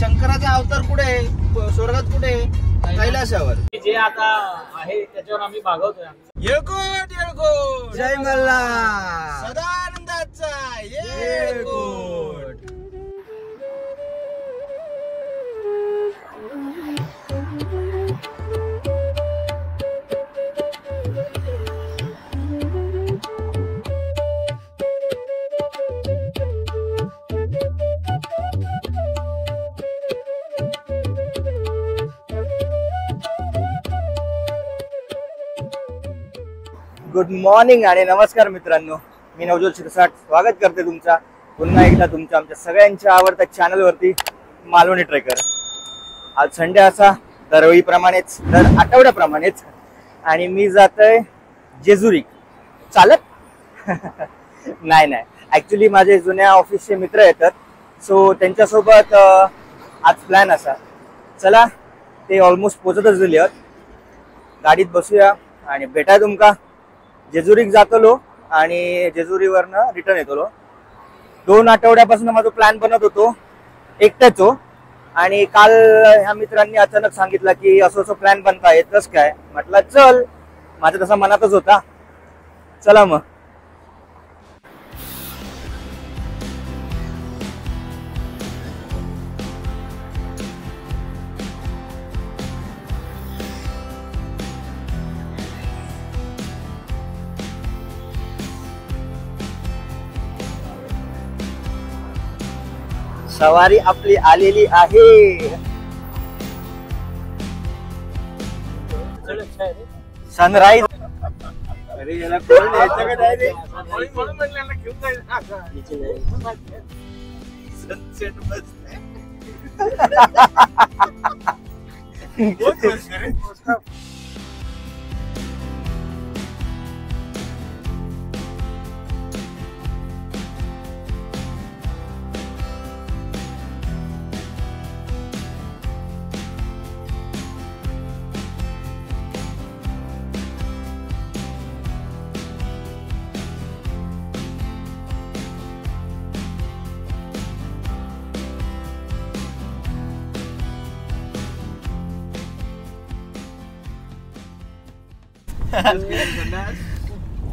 शंकराचा अवतार कुठे? स्वर्गात कुठे? कैलासावर. जे आता आहे त्याच्यावर आम्ही भागवतोय. येळकोट येळकोट जय मल्हार. सदानंदाचा येळकोट. गुड मॉर्निंग आणि नमस्कार मित्रांनो, मी नवजोत शिरसाट स्वागत करते तुमचा पुन्हा एकदा तुमच्या आमच्या सगळ्यांच्या आवडत्या चॅनलवरती मालवणी ट्रेकर. आज संडे असा दरवेळीप्रमाणेच दर आठवड्याप्रमाणेच आणि मी जातोय जेजुरी चालत. नाही ॲक्च्युली माझे जुन्या ऑफिसचे मित्र येतात, सो त्यांच्यासोबत आज प्लॅन असा. चला, ते ऑलमोस्ट पोचतच दिले आहेत. गाडीत बसूया आणि भेटाय तुमका. जेजुरीक जातलो आणि जेजुरीवरनं रिटर्न येतलो. 2 आठवड्यापासून माझा प्लॅन बनत होतो एकट्याच, आणि काल ह्या मित्रांनी अचानक सांगितलं की असं प्लॅन बनता येतच काय. म्हटलं चल, माझं तसा मनातच होता. चला मग. सवारी आपली आलेली आहे. सनराईज. अरे याला कोण यायचं का नाही रे? सनसेट बसते.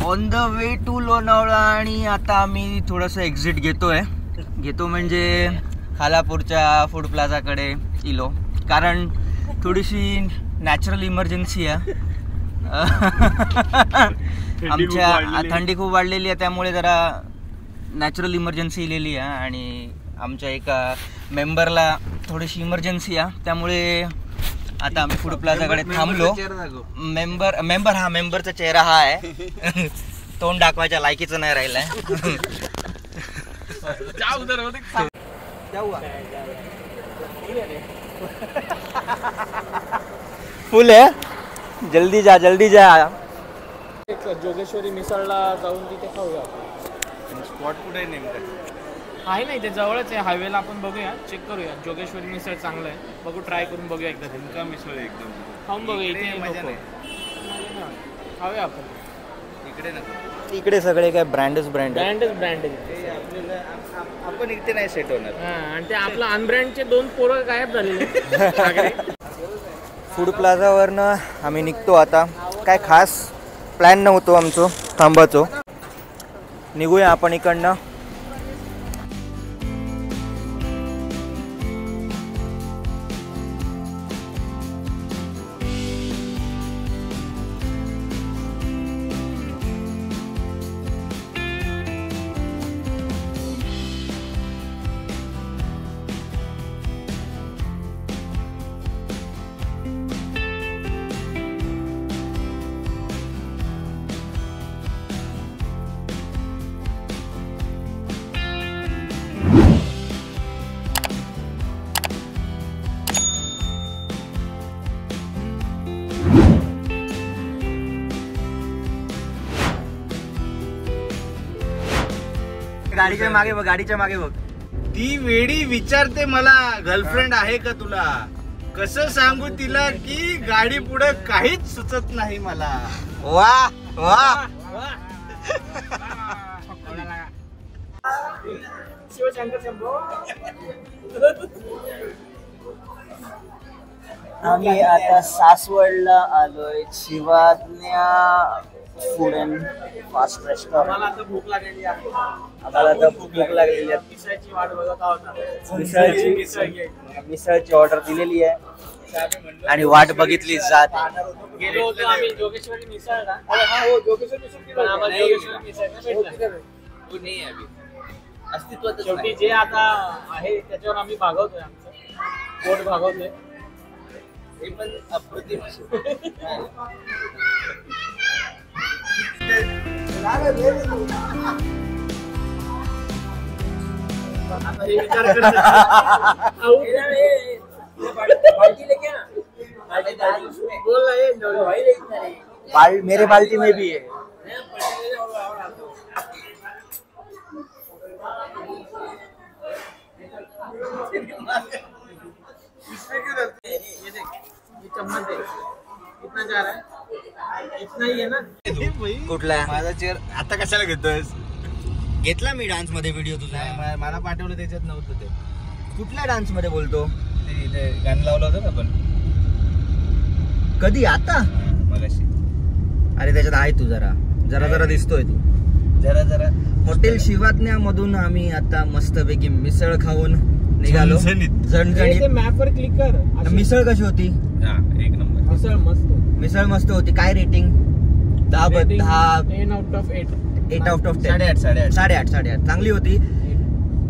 On the way to Lonavala. आणि आता आम्ही थोडंसं एक्झिट घेतो म्हणजे खालापूरच्या फूड प्लाझाकडे इलो, कारण थोडीशी नॅचरल इमर्जन्सी आहे. आमच्या थंडी खूप वाढलेली आहे, त्यामुळे जरा नॅचरल इमर्जन्सी इलेली आहे आणि आमच्या एका मेंबरला थोडीशी इमर्जन्सी आहे, त्यामुळे आता आम्ही फूड प्लाझाकडे थांबलो. मेंबरचा चेहरा हा आहे. तोंड दाखवायच्या लायकीचं नाही राहिलाय. फुल आहे. जल्दी जा. जोगेश्वरी मिसळला जाऊन तिथे खाऊया. स्पॉट कुठे नेमकं आहे नाही, ते जवळच आहे. हायवेला आपण बघूया, चेक करूया. जोगेश्वरी मिसळ चांगलं आहे, बघू, ट्राय करून बघूया एकदा. झुणका मिसळ एकदम खाऊन बघूया. इथे मजा नाही. खाऊया आपण. इकडे नको. इकडे सगळे काय ब्रँड ब्रँड आपण इथे नाही सेट होणार. आणि ते आपलं अनब्रँडचे 2 पोरं गायब झालेले. फूड प्लाझावरनं आम्ही निघतो आता. काय खास प्लॅन नव्हतो आमचं थांबायचो. निघूया आपण इकडनं. गाडीच्या मागे बघ. ती वेडी विचारते मला, गर्लफ्रेंड आहे का तुला? कसं सांगू तिला की गाडी पुढे काहीच सुचत नाही मला. वा वा. आम्ही आता सासवडला आलोय. शिवाज्ञा फूड अँड फास्ट रेस्टॉरंट. मला आता भूक लागलेली आहे. आम्हाला आता भूक लागलेली आहे. मिसळची वाट बघत आहोत. मिसळची ऑर्डर दिलेली आहे आणि वाट बघितली जात. गेलो होतो आम्ही जोगेश्वरी मिसळला. हो जोगेश्वरी मिसळ. पण आम्हाला जोगेश्वरी मिसळ नाही भेटला. तो नाही आहे अस्तित्वात. शेवटी जे आता आहे त्याच्यावर आम्ही भागवतोय. आमचं पोट भागवतोय. हे पण अप्रतिम. मेरे बाल्टी में भी है. कुठला माझा चेअर आता कशाला घेतोयस? घेतला मी डान्स मध्ये व्हिडिओ तुझा. मला पाठवलं त्याच्यात नव्हतं ते. कुठल्या डान्स मध्ये बोलतो? ते गाणं लावलं होतं ना आपण कधी? आता मगाशी. अरे त्याच्यात आहे तू. जरा जरा जरा दिसतोय तू. जरा जरा. हॉटेल शिवाज्ञा मधून आम्ही आता मस्तपैकी मिसळ खाऊन निघालो. झणझणीत. मॅप वर क्लिक कर. मिसळ कशी होती? एक नंबर. मिसळ मस्त. मिसळ मस्त होती. काय rating? 10 10 out of 8. 8 out of 10. 8.5. 8.5 चांगली होती.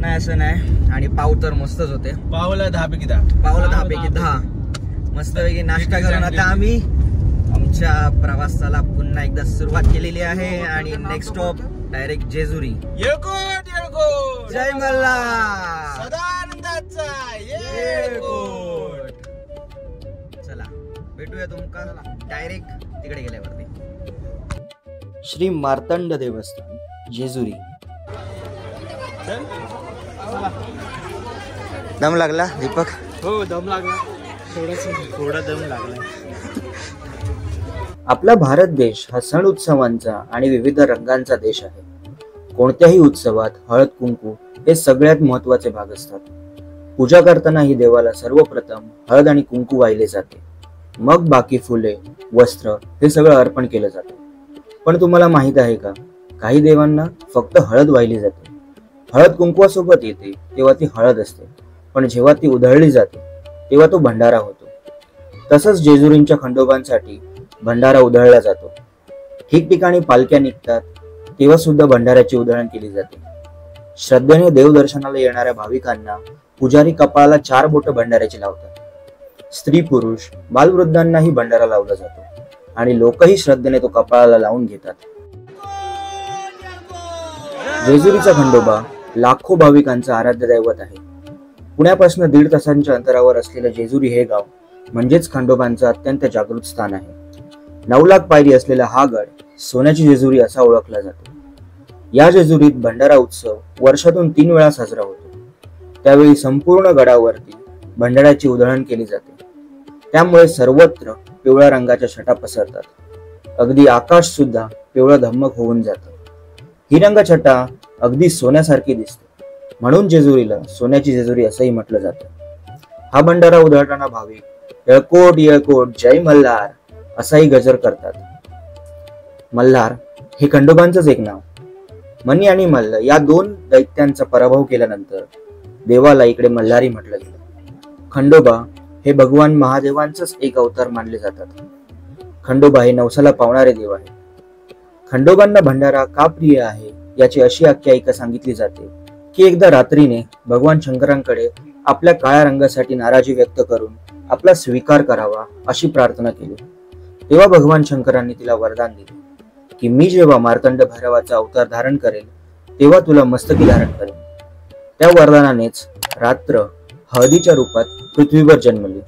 नाही असं नाही. आणि पाव तर मस्तच होते. पावला 10 पैकी 10. पावला 10 पैकी 10. मस्तपैकी नाश्ता करून आता आम्ही आमच्या प्रवासाला पुन्हा एकदा सुरुवात केलेली आहे. आणि नेक्स्ट स्टॉप डायरेक्ट जेजुरी. येळकोट येळकोट. जय मल्हार. सदानंदाचा येळकोट. चला भेटूया तुमका डायरेक्ट तिकडे गेल्यावरती. श्री मार्तंड देवस्थान जेजुरी. दम लागला दीपक? हो दम लागला. थोडा दम लागला. आपला भारत देश हा सण उत्सवांचा आणि विविध रंगांचा देश आहे. कोणत्याही उत्सवात हळद कुंकू हे सगळ्यात महत्वाचे भाग असतात. पूजा करताना ही देवाला सर्वप्रथम हळद आणि कुंकू वाहिले जाते. मग बाकी फुले वस्त्र हे सगळं अर्पण केलं जातं. पण तुम्हाला माहित आहे का, काही देवांना फक्त हळद वाहिली जाते. हळद कुंकवासोबत येते तेव्हा ती हळद असते, पण जेव्हा ती उधळली जाते तेव्हा तो भंडारा होतो. तसंच जेजुरींच्या खंडोबांसाठी भंडारा उधळला जातो. ठिकठिकाणी पालख्या निघतात तेव्हा सुद्धा भंडाऱ्याची उधळण केली जाते. श्रद्धेने देवदर्शनाला येणाऱ्या भाविकांना पुजारी कपाळाला 4 बोटं भंडाऱ्याची लावतात. स्त्री पुरुष बालवृद्धांनाही भंडारा लावला जातो आणि लोकही श्रद्धेने तो कपाळाला लावून घेतात. जेजुरीचा खंडोबा लाखो भाविकांचं आराध्य दैवत आहे. पुण्यापासून 1.5 तासांच्या अंतरावर असलेलं जेजुरी हे गाव म्हणजेच खंडोबांचं अत्यंत जागृत स्थान आहे. 9 लाख पायरी असलेला हा गड सोन्याची जेजुरी असा ओळखला जातो. या जेजुरीत भंडारा उत्सव वर्षातून 3 वेळा साजरा होतो. त्यावेळी संपूर्ण गडावरती भंडाऱ्याची उधळण केली जाते. त्यामुळे सर्वत्र पिवळ्या रंगाच्या छटा पसरतात. अगदी आकाश सुद्धा पिवळं धम्मक होऊन जातं. ही रंगछटा अगदी सोन्यासारखी दिसते, म्हणून जेजुरीला सोन्याची जेजुरी असंही म्हटलं जातं. हा भंडारा उधळताना भाविक येळकोट येळकोट जय मल्हार असाही गजर करतात. मल्हार हे खंडोबांचंच एक नाव. मनी आणि मल्ल या 2 दैत्यांचा पराभव केल्यानंतर देवाला इकडे मल्हारी म्हटलं गेलं. खंडोबा हे भगवान महादेवांचंच एक अवतार मानले जातात. खंडोबा हे नवसाला पावणारे देव आहे. खंडोबांना भंडारा का प्रिय आहे याची अशी आख्यायिका सांगितली जाते की एकदा रात्रीने भगवान शंकरांकडे आपल्या काळ्या रंगासाठी नाराजी व्यक्त करून आपला स्वीकार करावा अशी प्रार्थना केली. तेव्हा भगवान शंकरांनी तिला वरदान दिले की मी जेव्हा मार्तंड भैरवाचा अवतार धारण करेल तेव्हा तुला मस्तकी धारण करेन. त्या वरदानानेच रात्र हळदीच्या रूपात पृथ्वीवर जन्मली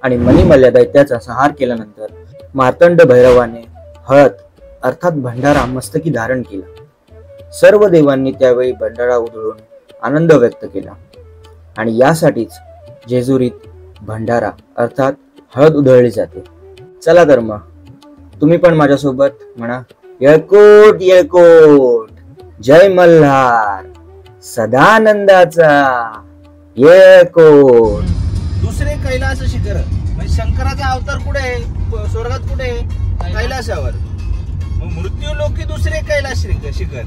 आणि मणिमल्ल्या दैत्याचा संहार केल्यानंतर मार्तंड भैरवाने हळद अर्थात भंडारा मस्तकी धारण केला. सर्व देवांनी त्यावेळी भंडारा उधळून आनंद व्यक्त केला आणि यासाठीच जेजुरीत भंडारा अर्थात हळद उधळली जाते. चला तर मग तुम्ही पण माझ्यासोबत म्हणा येळकोट येळकोट जय मल्हार सदानंदाचा येळकोट. दुसरे कैलास शिखर म्हणजे शंकराचा अवतार कुठे आहे? स्वर्गात कुठे आहे? कैलासावर. मग मृत्यू लोकी दुसरे कैलास शिखर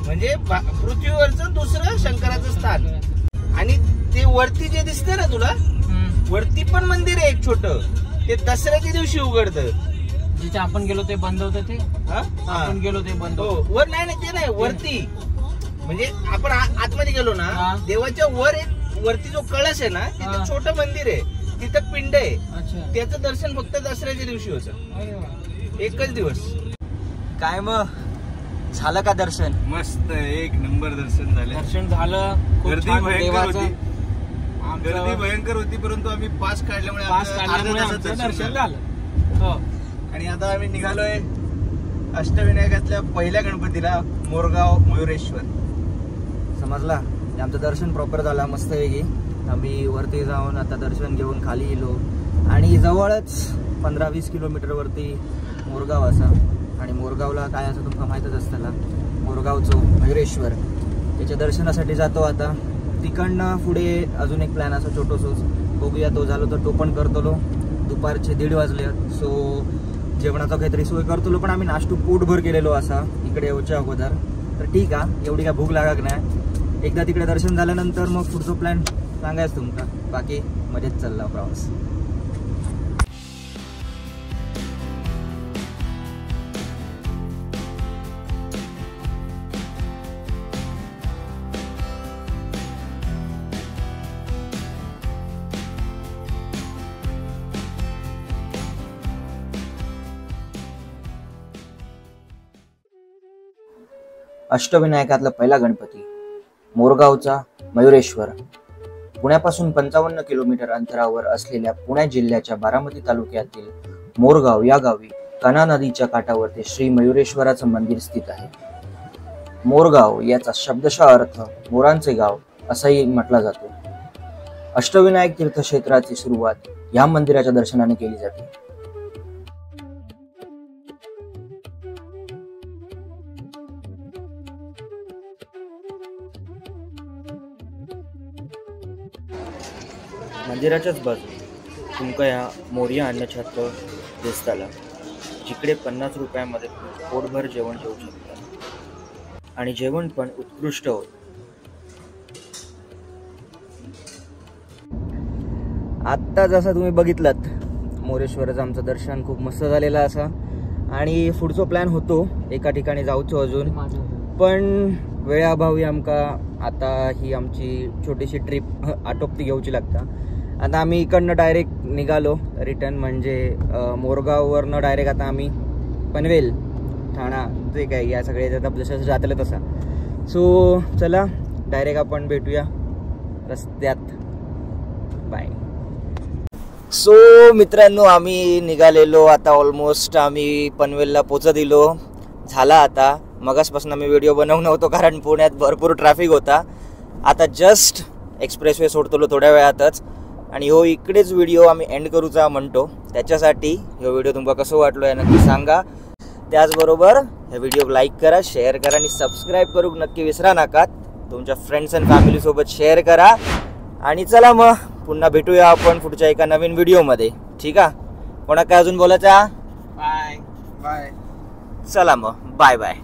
म्हणजे पृथ्वीवरचं दुसरं शंकराचं स्थान. आणि ते वरती जे दिसतं ना तुला, वरती पण मंदिर आहे एक छोट, ते दसऱ्याच्या दिवशी उघडतं. जिथे आपण गेलो ते बंद होतं ते. आपण गेलो ते बंद. वर नाही ते नाही, वरती म्हणजे आपण आतमध्ये गेलो ना, देवाच्या वर एक वरती जो कळस आहे ना, तिथे छोटं मंदिर आहे, तिथं पिंड आहे. त्याचं दर्शन फक्त दसऱ्याच्या दिवशी होतं, एकच दिवस. काय मग झालं का दर्शन? मस्त एक नंबर दर्शन झालं. दर्शन झालं. गर्दी भयंकर होती, परंतु आम्ही पास काढल्यामुळे दर्शन झालं. आणि आता आम्ही निघालोय अष्टविनायकातल्या पहिल्या गणपतीला, मोरगाव मयुरेश्वर. समजला? आमचं दर्शन प्रॉपर झालं मस्त पैकी. आम्ही वरती जाऊन आता दर्शन घेऊन खाली गेलो आणि जवळच 15-20 किलोमीटर वरती मोरगाव असा. आणि मोरगावला काय असं तुमका माहीतच असताना, मोरगावचं मयुरेश्वर, त्याच्या दर्शनासाठी जातो आता. तिकडनं पुढे अजून एक प्लॅन असा छोटोसोच बघूया, तो झालो तर तो पण करतो. दुपारचे 1:30 वाजले, सो जेवणाचा काहीतरी सोय करतो. पण आम्ही नाश्तो पोटभर केलेलो असा इकडे येऊच्या अगोदर, तर ठीक आहे, एवढी काय भूक लागत नाही. एकदा तिकडे दर्शन झाल्यानंतर मग पुढचं प्लॅन सांगायचं तुमका. बाकी मजेत चालला प्रवास. अष्टविनायकातला पहिला गणपती मोरगावचा मयुरेश्वर. पुण्यापासून 55 किलोमीटर अंतरावर असलेल्या पुणे जिल्ह्याच्या बारामती तालुक्यातील मोरगाव या गावी कना नदीच्या काठावरती श्री मयुरेश्वराचं मंदिर स्थित आहे. मोरगाव याचा शब्दशः अर्थ मोरांचे गाव असाही म्हटला जातो. अष्टविनायक तीर्थक्षेत्राची सुरुवात या मंदिराच्या दर्शनाने केली जाते. मंदिराच्याच बाजू तुमका ह्या मोर्या अन्नछत्र दिसताला, जिकडे 50 रुपयामध्ये पोटभर जेवण जेवू शकता आणि जेवण पण उत्कृष्ट होत. आत्ता जसं तुम्ही बघितलात, मोरेश्वराचं आमचं दर्शन खूप मस्त झालेलं असा. आणि पुढचा प्लॅन होतो एका ठिकाणी जाऊचो अजून, पण वेळाभावी आमका आता ही आमची छोटीशी ट्रिप आटोपती घेऊची लागता. आता आम्ही इकडनं डायरेक्ट निघालो रिटर्न, म्हणजे मोरगाववरनं डायरेक्ट आता आम्ही पनवेल, ठाणा, जे काय या सगळे जसं जातलं तसा. सो चला डायरेक्ट आपण भेटूया रस्त्यात. बाय. सो मित्रांनो, आम्ही निघालेलो आता. ऑलमोस्ट आम्ही पनवेलला पोचत दिलो झाला. आता मगासपासून आम्ही व्हिडिओ बनवून नव्हतो कारण पुण्यात भरपूर ट्रॅफिक होता. आता जस्ट एक्सप्रेसवे सोडतो थोड्या वेळातच, आणि हो इकडेच व्हिडिओ आम्ही एंड करूचा म्हणतो. त्याच्यासाठी हा व्हिडिओ तुम्हाला कसं वाटलो आहे नक्की सांगा. त्याचबरोबर हा व्हिडिओ लाईक करा, शेअर करा आणि सबस्क्राईब करू नक्की विसरा नका. तुमच्या फ्रेंड्स अँड फॅमिलीसोबत शेअर करा. आणि चला मग पुन्हा भेटूया आपण पुढच्या एका नवीन व्हिडिओमध्ये. ठीक आहे? कोणा काय अजून बोलायचं? Bye bye. चला मग बाय बाय.